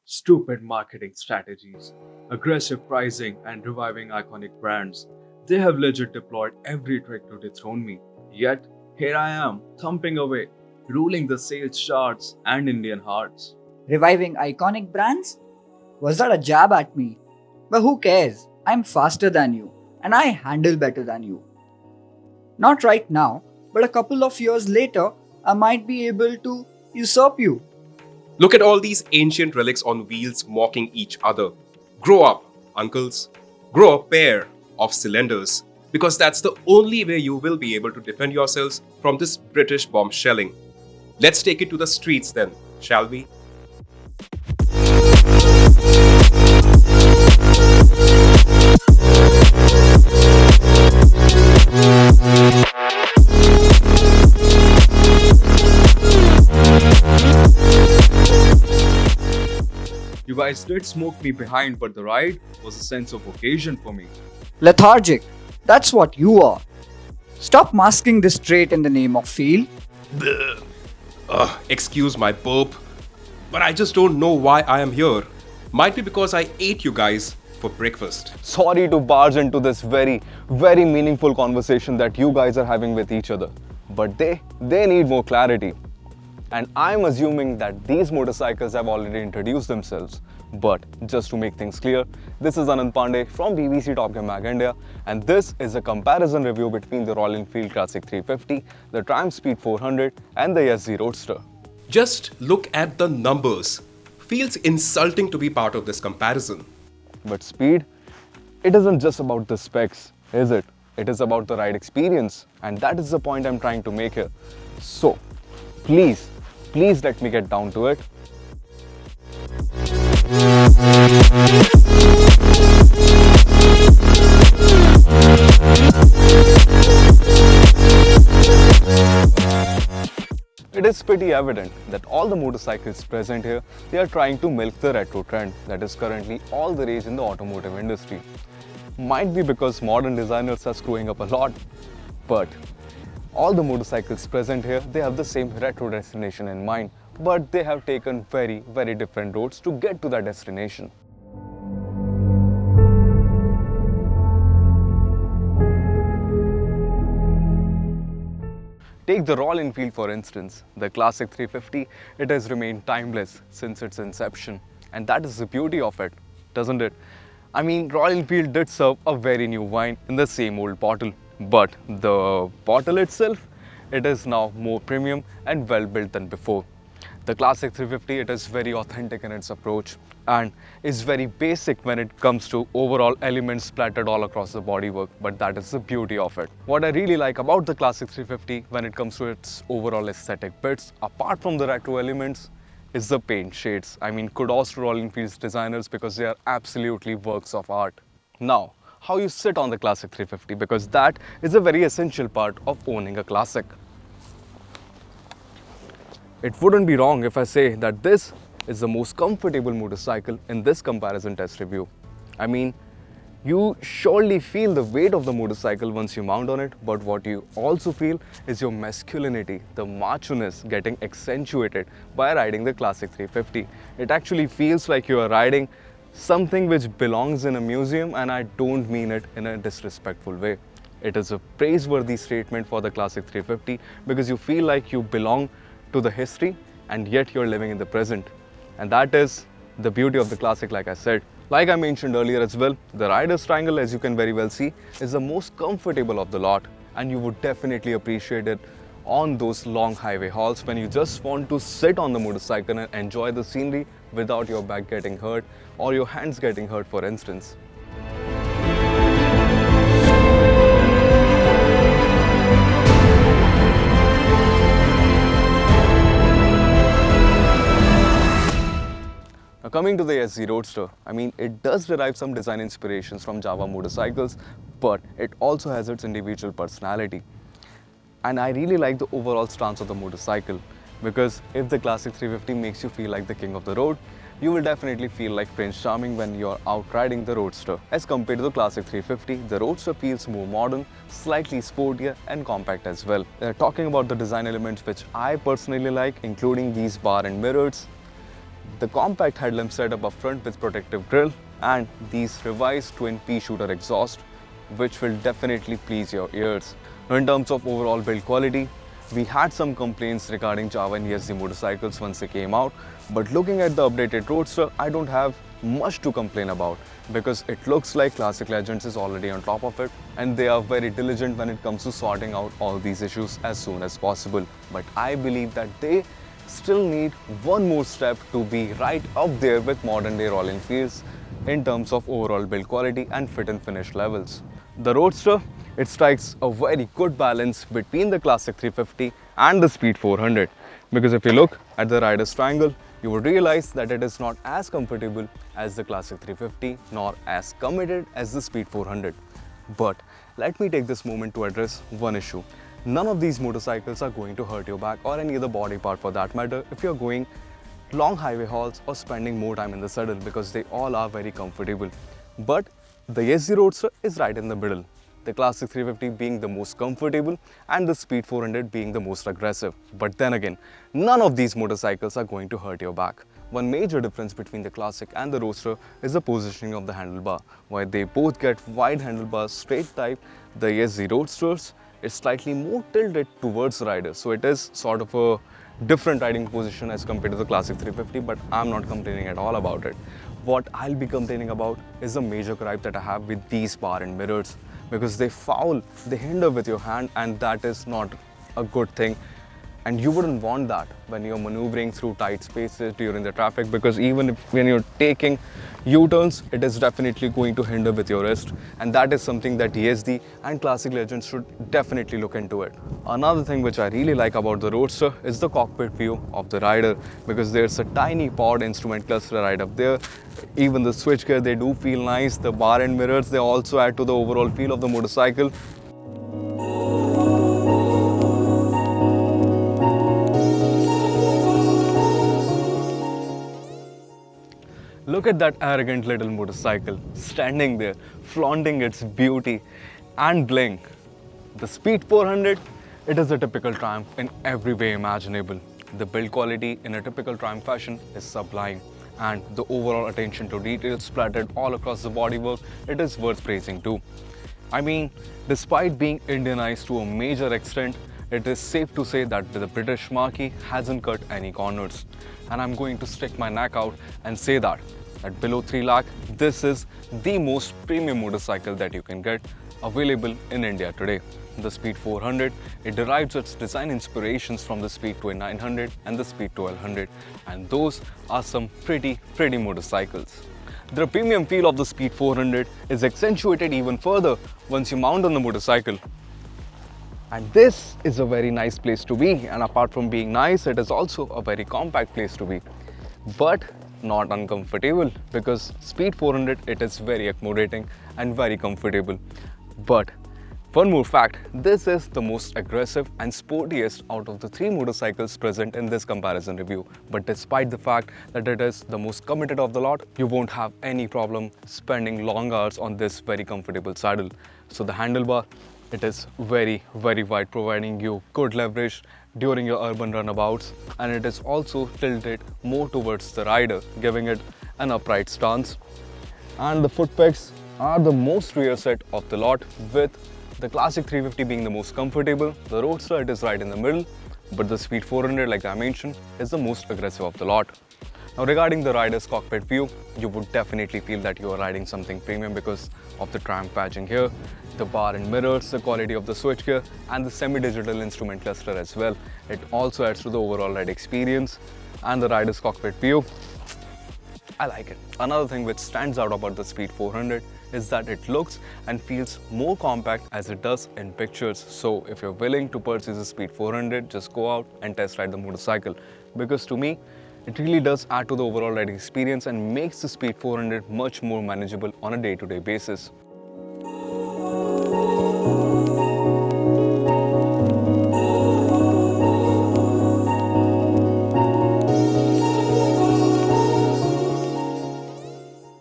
Stupid marketing strategies, aggressive pricing, and reviving iconic brands. They have legit deployed every trick to dethrone me. Yet, here I am, thumping away, ruling the sales charts and Indian hearts. Reviving iconic brands? Was that a jab at me? But who cares? I'm faster than you, and I handle better than you. Not right now, but a couple of years later, I might be able to usurp you. Look at all these ancient relics on wheels mocking each other. Grow up, uncles. Grow a pair of cylinders, because that's the only way you will be able to defend yourselves from this British bomb shelling. Let's take it to the streets then, shall we? You guys did smoke me behind, but the ride was a sense of occasion for me. Lethargic. That's what you are. Stop masking this trait in the name of feel. Excuse my burp, but I just don't know why I am here. Might be because I ate you guys for breakfast. Sorry to barge into this very meaningful conversation that you guys are having with each other. But they need more clarity. And I'm assuming that these motorcycles have already introduced themselves. But just to make things clear, this is Anand Pandey from BBC Top Gear Mag India, and this is a comparison review between the Royal Enfield Classic 350, the Triumph Speed 400 and the Yezdi Roadster. Just look at the numbers. Feels insulting to be part of this comparison. But speed, it isn't just about the specs, is it? It is about the ride experience, and that is the point I'm trying to make here. So, please let me get down to it. It is pretty evident that all the motorcycles present here, they are trying to milk the retro trend that is currently all the rage in the automotive industry. Might be because modern designers are screwing up a lot, but all the motorcycles present here, they have the same retro destination in mind, but they have taken very different roads to get to that destination. Take the Royal Enfield for instance. The Classic 350, it has remained timeless since its inception, and that is the beauty of it, doesn't it? I mean, Royal Enfield did serve a very new wine in the same old bottle, but the bottle itself, it is now more premium and well built than before. The Classic 350, it is very authentic in its approach and is very basic when it comes to overall elements splattered all across the bodywork, but that is the beauty of it. What I really like about the Classic 350 when it comes to its overall aesthetic bits, apart from the retro elements, is the paint shades. I mean, kudos to Royal Enfield's designers because they are absolutely works of art. Now, how you sit on the Classic 350, because that is a very essential part of owning a classic. It wouldn't be wrong if I say that this is the most comfortable motorcycle in this comparison test review. I mean, you surely feel the weight of the motorcycle once you mount on it, but what you also feel is your masculinity, the macho-ness getting accentuated by riding the Classic 350. It actually feels like you are riding something which belongs in a museum, and I don't mean it in a disrespectful way. It is a praiseworthy statement for the Classic 350 because you feel like you belong to the history and yet you're living in the present. And that is the beauty of the Classic, like I said. Like I mentioned earlier as well, the rider's triangle, as you can very well see, is the most comfortable of the lot, and you would definitely appreciate it on those long highway hauls when you just want to sit on the motorcycle and enjoy the scenery without your back getting hurt or your hands getting hurt, for instance. Now coming to the Yezdi Roadster, I mean, it does derive some design inspirations from Java motorcycles, but it also has its individual personality. And I really like the overall stance of the motorcycle, because if the Classic 350 makes you feel like the king of the road, you will definitely feel like Prince Charming when you're out riding the Roadster. As compared to the Classic 350, the Roadster feels more modern, slightly sportier and compact as well. Talking about the design elements which I personally like, including these bar and mirrors, the compact headlamp setup up front with protective grille, and these revised twin pea-shooter exhaust, which will definitely please your ears. Now, in terms of overall build quality, we had some complaints regarding Java and Yezdi motorcycles once they came out, but looking at the updated Roadster, I don't have much to complain about because it looks like Classic Legends is already on top of it, and they are very diligent when it comes to sorting out all these issues as soon as possible. But I believe that they still need one more step to be right up there with modern day Royal Enfields in terms of overall build quality and fit and finish levels. The Roadster, it strikes a very good balance between the Classic 350 and the Speed 400, because if you look at the rider's triangle, you would realize that it is not as comfortable as the Classic 350 nor as committed as the Speed 400. But let me take this moment to address one issue. None of these motorcycles are going to hurt your back or any other body part for that matter if you're going long highway hauls or spending more time in the saddle, because they all are very comfortable. But the Yezdi Roadster is right in the middle, the Classic 350 being the most comfortable and the Speed 400 being the most aggressive. But then again, none of these motorcycles are going to hurt your back. One major difference between the Classic and the Roadster is the positioning of the handlebar. While they both get wide handlebars straight type, the Yezdi Roadsters is slightly more tilted towards the rider, so it is sort of a different riding position as compared to the Classic 350, but I'm not complaining at all about it. What I'll be complaining about is the major gripe that I have with these bar and mirrors, because they foul, they hinder with your hand, and that is not a good thing. And you wouldn't want that when you're maneuvering through tight spaces during the traffic, because even when you're taking U-turns, it is definitely going to hinder with your wrist, and that is something that Yezdi and Classic Legends should definitely look into it. Another thing which I really like about the Roadster is the cockpit view of the rider, because there's a tiny pod instrument cluster right up there. Even the switchgear, they do feel nice. The bar and mirrors, they also add to the overall feel of the motorcycle. Look at that arrogant little motorcycle standing there, flaunting its beauty and bling. The Speed 400, it is a typical Triumph in every way imaginable. The build quality in a typical Triumph fashion is sublime, and the overall attention to detail splattered all across the bodywork, it is worth praising too. I mean, despite being Indianized to a major extent, it is safe to say that the British marquee hasn't cut any corners. And I'm going to stick my neck out and say that at below 3 lakh, this is the most premium motorcycle that you can get available in India today. The Speed 400, it derives its design inspirations from the Speed 2900 and the Speed 1200, and those are some pretty motorcycles. The premium feel of the Speed 400 is accentuated even further once you mount on the motorcycle. And this is a very nice place to be, and apart from being nice, it is also a very compact place to be. But not uncomfortable, because Speed 400, it is very accommodating and very comfortable. But one more fact, this is the most aggressive and sportiest out of the 3 motorcycles present in this comparison review. But despite the fact that it is the most committed of the lot, you won't have any problem spending long hours on this very comfortable saddle. So the handlebar, it is very wide, providing you good leverage during your urban runabouts, and it is also tilted more towards the rider, giving it an upright stance. And the foot pegs are the most rear set of the lot, with the Classic 350 being the most comfortable. The Roadster, it is right in the middle, but the Speed 400, like I mentioned, is the most aggressive of the lot. Now, regarding the rider's cockpit view, you would definitely feel that you are riding something premium because of the Triumph badging here, the bar and mirrors, the quality of the switchgear, and the semi-digital instrument cluster as well. It also adds to the overall ride experience. And the rider's cockpit view, I like it. Another thing which stands out about the Speed 400 is that it looks and feels more compact as it does in pictures. So if you're willing to purchase a Speed 400, just go out and test ride the motorcycle, because to me, it really does add to the overall riding experience and makes the Speed 400 much more manageable on a day-to-day basis.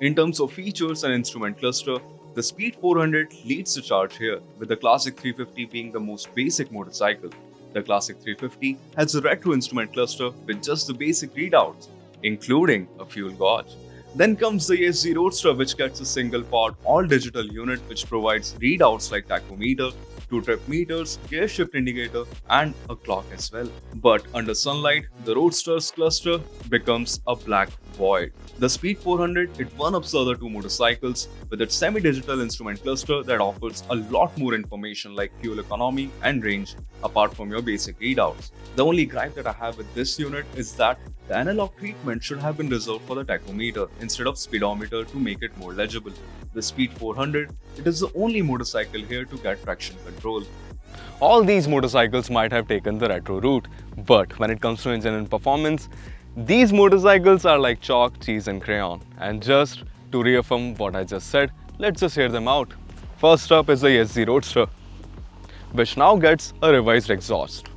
In terms of features and instrument cluster, the Speed 400 leads the charge here, with the Classic 350 being the most basic motorcycle. The Classic 350 has a retro instrument cluster with just the basic readouts. including a fuel gauge. Then comes the Yezdi Roadster, which gets a single pod all digital unit which provides readouts like tachometer, two trip meters, gear shift indicator, and a clock as well. But under sunlight, the Roadster's cluster becomes a black void. The Speed 400, it one-ups the other two motorcycles with its semi-digital instrument cluster that offers a lot more information like fuel economy and range apart from your basic readouts. The only gripe that I have with this unit is that the analog treatment should have been reserved for the tachometer instead of speedometer to make it more legible. The Speed 400, it is the only motorcycle here to get traction control. All these motorcycles might have taken the retro route, but when it comes to engine and performance, these motorcycles are like chalk, cheese and crayon. And just to reaffirm what I just said, let's just hear them out. First up is the Yezdi Roadster, which now gets a revised exhaust.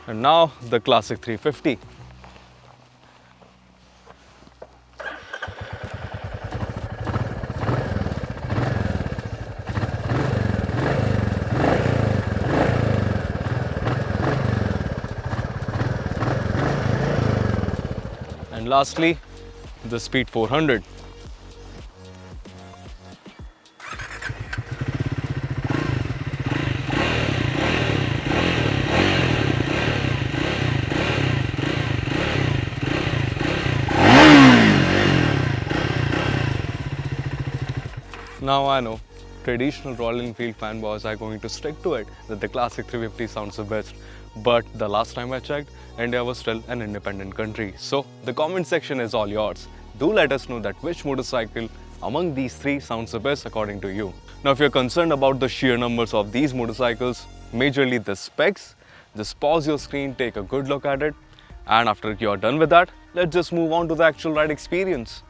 And now the classic 350. And lastly, the Speed 400. Now I know, traditional Royal Enfield fanboys are going to stick to it that the classic 350 sounds the best. But the last time I checked, India was still an independent country. So the comment section is all yours. Do let us know that which motorcycle among these three sounds the best according to you. Now if you're concerned about the sheer numbers of these motorcycles, majorly the specs, just pause your screen, take a good look at it, and after you're done with that, let's just move on to the actual ride experience.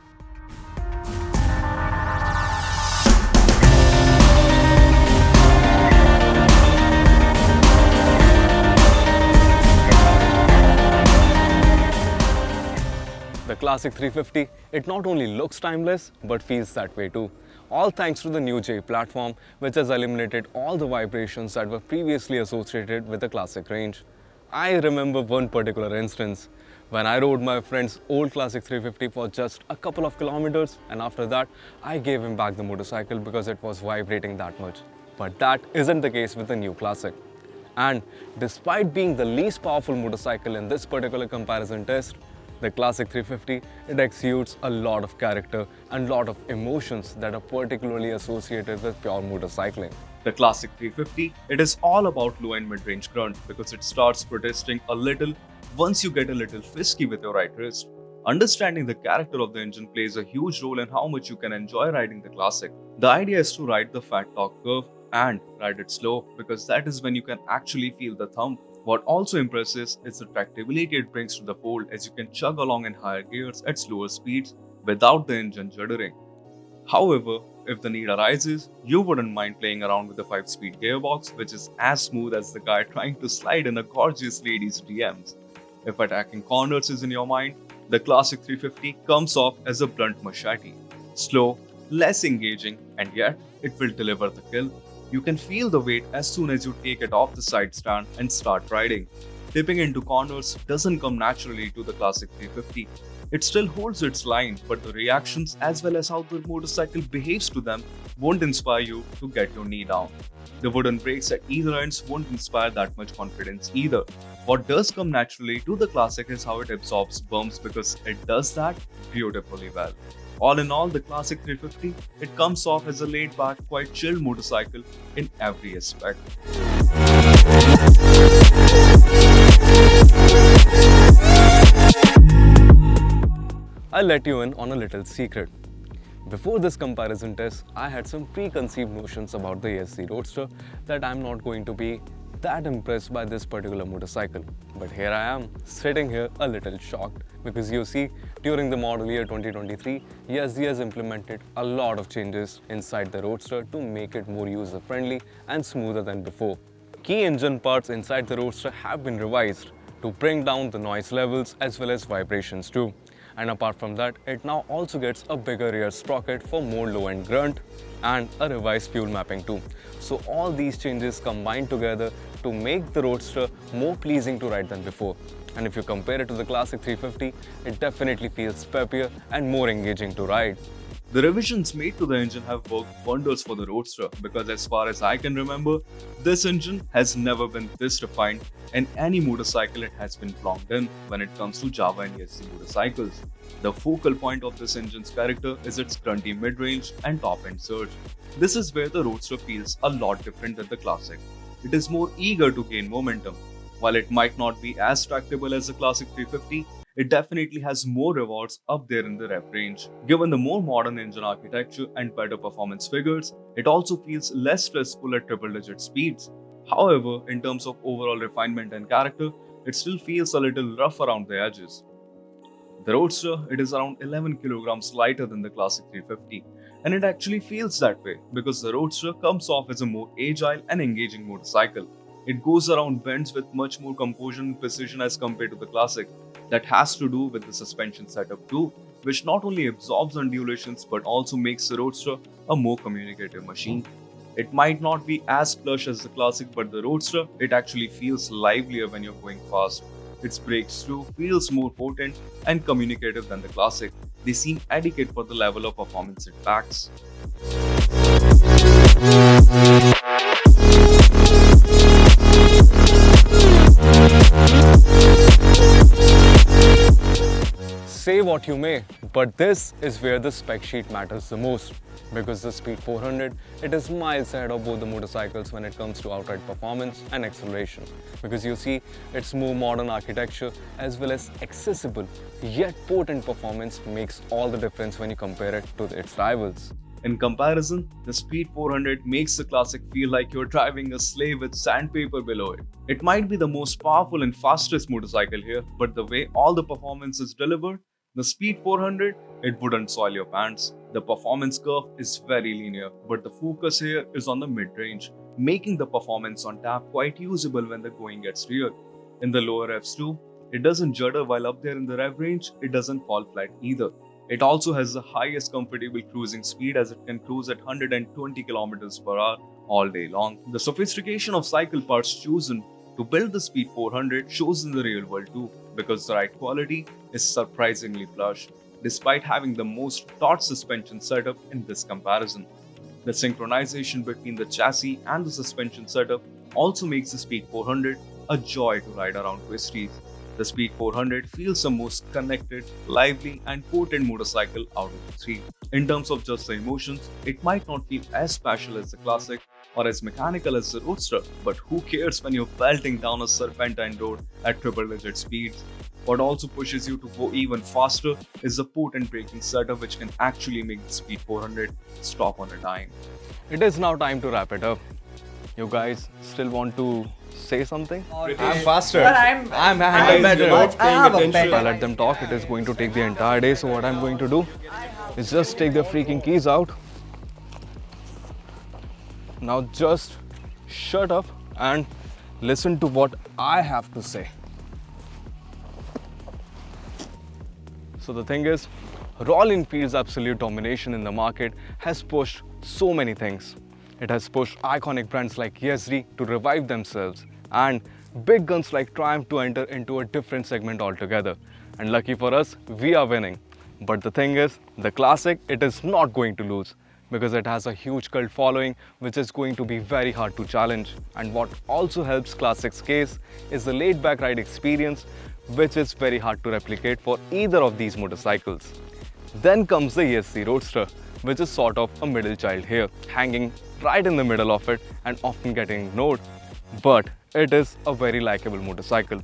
The classic 350, it not only looks timeless but feels that way too. All thanks to the new J platform, which has eliminated all the vibrations that were previously associated with the classic range. I remember one particular instance when I rode my friend's old classic 350 for just a couple of kilometers, and after that I gave him back the motorcycle because it was vibrating that much. But that isn't the case with the new classic. And despite being the least powerful motorcycle in this particular comparison test, the classic 350, it exudes a lot of character and lot of emotions that are particularly associated with pure motorcycling. The classic 350, it is all about low and mid-range grunt because it starts protesting a little once you get a little frisky with your right wrist. Understanding the character of the engine plays a huge role in how much you can enjoy riding the classic. The idea is to ride the fat torque curve and ride it slow because that is when you can actually feel the thump. What also impresses is the tractability it brings to the fold as you can chug along in higher gears at slower speeds without the engine juddering. However, if the need arises, you wouldn't mind playing around with the 5-speed gearbox, which is as smooth as the guy trying to slide in a gorgeous lady's DMs. If attacking corners is in your mind, the classic 350 comes off as a blunt machete. Slow, less engaging, and yet it will deliver the kill. You can feel the weight as soon as you take it off the side stand and start riding. Tipping into corners doesn't come naturally to the classic 350. It still holds its line, but the reactions as well as how the motorcycle behaves to them won't inspire you to get your knee down. The wooden brakes at either ends won't inspire that much confidence either. What does come naturally to the classic is how it absorbs bumps because it does that beautifully well. All in all, the classic 350, it comes off as a laid-back, quite chilled motorcycle in every aspect. I'll let you in on a little secret. Before this comparison test, I had some preconceived notions about the Yezdi Roadster that I'm not going to be that impressed by this particular motorcycle. But here I am, sitting here a little shocked because you see, during the model year 2023, Yezdi has implemented a lot of changes inside the Roadster to make it more user-friendly and smoother than before. Key engine parts inside the Roadster have been revised to bring down the noise levels as well as vibrations too. And apart from that, it now also gets a bigger rear sprocket for more low-end grunt and a revised fuel mapping too. So all these changes combine together to make the Roadster more pleasing to ride than before. And if you compare it to the classic 350, it definitely feels peppier and more engaging to ride. The revisions made to the engine have worked wonders for the Roadster because, as far as I can remember, this engine has never been this refined in any motorcycle it has been plonked in when it comes to Java and Yezdi motorcycles. The focal point of this engine's character is its grunty mid-range and top-end surge. This is where the Roadster feels a lot different than the classic. It is more eager to gain momentum. While it might not be as tractable as the classic 350, it definitely has more rewards up there in the rev range. Given the more modern engine architecture and better performance figures, it also feels less stressful at triple-digit speeds. However, in terms of overall refinement and character, it still feels a little rough around the edges. The Roadster, it is around 11 kilograms lighter than the classic 350, and it actually feels that way because the Roadster comes off as a more agile and engaging motorcycle. It goes around bends with much more composure and precision as compared to the classic. That has to do with the suspension setup too, which not only absorbs undulations but also makes the Roadster a more communicative machine. It might not be as plush as the classic, but the Roadster, it actually feels livelier when you're going fast. Its brakes too feels more potent and communicative than the classic. They seem adequate for the level of performance it packs. Say what you may, but this is where the spec sheet matters the most. Because the Speed 400, it is miles ahead of both the motorcycles when it comes to outright performance and acceleration. Because you see, its more modern architecture as well as accessible yet potent performance makes all the difference when you compare it to its rivals. In comparison, the Speed 400 makes the classic feel like you're driving a sleigh with sandpaper below it. It might be the most powerful and fastest motorcycle here, but the way all the performance is delivered, the Speed 400, it wouldn't soil your pants. The performance curve is very linear, but the focus here is on the mid-range, making the performance on tap quite usable when the going gets real. In the lower revs too, it doesn't judder while up there in the rev range, it doesn't fall flat either. It also has the highest comfortable cruising speed as it can cruise at 120 km per hour all day long. The sophistication of cycle parts chosen to build the Speed 400 shows in the real world too, because the ride quality is surprisingly plush, despite having the most taut suspension setup in this comparison. The synchronization between the chassis and the suspension setup also makes the Speed 400 a joy to ride around twisties. The Speed 400 feels the most connected, lively, and potent motorcycle out of the three. In terms of just the emotions, it might not feel as special as the classic or as mechanical as the Roadster, but who cares when you're belting down a serpentine road at triple-digit speeds? What also pushes you to go even faster is the potent braking setup, which can actually make the Speed 400 stop on a dime. It is now time to wrap it up. You guys still want to say something? I'm faster. But I'm handle better. You're not paying attention. If I let them talk, it is going to take the entire day. So what I'm going to do is just take the freaking keys out. Now just shut up and listen to what I have to say. So the thing is, Royal Enfield's absolute domination in the market has pushed so many things. It has pushed iconic brands like Yezdi to revive themselves and big guns like Triumph to enter into a different segment altogether. And lucky for us, we are winning. But the thing is, the classic, it is not going to lose because it has a huge cult following which is going to be very hard to challenge. And what also helps Classic's case is the laid-back ride experience which is very hard to replicate for either of these motorcycles. Then comes the Yezdi Roadster, which is sort of a middle child here, hanging right in the middle of it and often getting ignored. But it is a very likable motorcycle.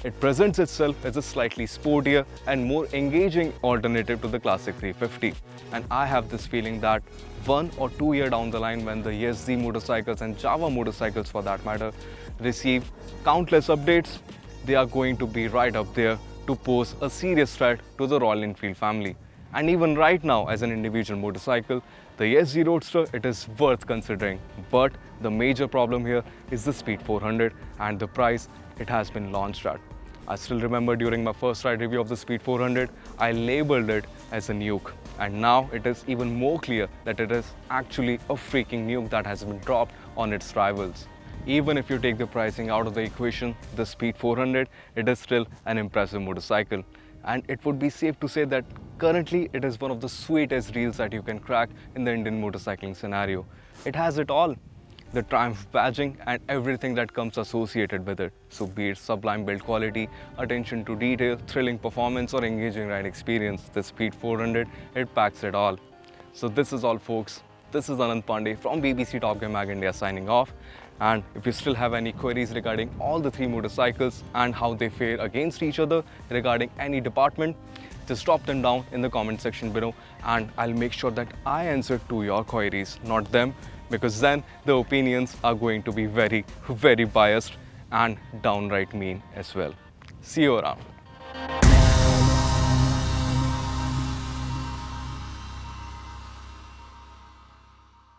It presents itself as a slightly sportier and more engaging alternative to the classic 350. And I have this feeling that 1 or 2 years down the line, when the Yezdi motorcycles and Java motorcycles for that matter receive countless updates, they are going to be right up there to pose a serious threat to the Royal Enfield family. And even right now, as an individual motorcycle, the Yezdi Roadster, it is worth considering. But the major problem here is the Speed 400 and the price it has been launched at. I still remember during my first ride review of the Speed 400, I labeled it as a nuke. And now it is even more clear that it is actually a freaking nuke that has been dropped on its rivals. Even if you take the pricing out of the equation, the Speed 400, it is still an impressive motorcycle. And it would be safe to say that currently it is one of the sweetest reels that you can crack in the Indian motorcycling scenario. It has it all. The Triumph badging and everything that comes associated with it. So be it sublime build quality, attention to detail, thrilling performance or engaging ride experience, the Speed 400, it packs it all. So this is all folks. This is Anand Pandey from BBC Top Gear Mag India signing off. And if you still have any queries regarding all the three motorcycles and how they fare against each other regarding any department, just drop them down in the comment section below and I'll make sure that I answer to your queries, not them, because then the opinions are going to be very, very biased and downright mean as well. See you around.